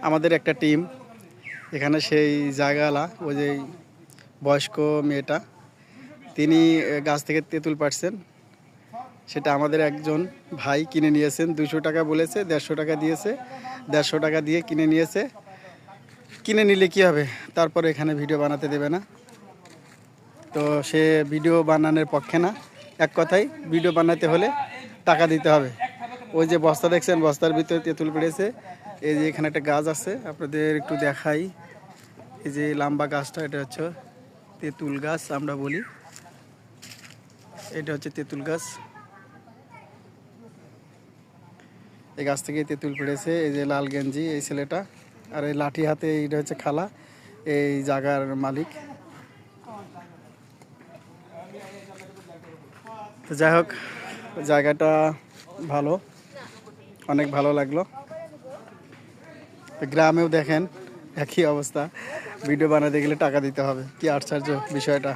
আমাদের একটা টিম এখানে সেই জায়গালা ওই যে বয়স্ক মেয়েটা তিনি গাছ থেকে তেঁতুল পাড়ছেন। সেটা আমাদের একজন ভাই কিনে নিয়েছেন, 200 টাকা বলেছে, 150 টাকা দিয়েছে, 150 টাকা দিয়ে কিনে নিয়েছে। কিনে নিলে কি হবে, তারপরে এখানে ভিডিও বানাতে দেবে না, তো সে ভিডিও বানানোর পক্ষে না। এক কথায় ভিডিও বানাতে হলে টাকা দিতে হবে। ওই যে বস্তা দেখছেন, বস্তার ভিতরে তেঁতুল পেড়েছে। এই যে এখানে একটা গাছ আছে, আপনাদের একটু দেখাই। এই যে লম্বা গাছটা, এটা হচ্ছে তেঁতুল গাছ আমরা বলি, এটা হচ্ছে তেঁতুল গাছ। এই গাছ থেকে তেঁতুল পেড়েছে। এই যে লাল গেঞ্জি এই ছেলেটা, আর এই লাঠি হাতে এইটা হচ্ছে খালা, এই জায়গার মালিক। তো যাই হোক, জায়গাটা ভালো, অনেক ভালো লাগলো। গ্রামেও দেখেন একই অবস্থা, ভিডিও বানাতে গেলে টাকা দিতে হবে। কি আশ্চর্য বিষয়টা।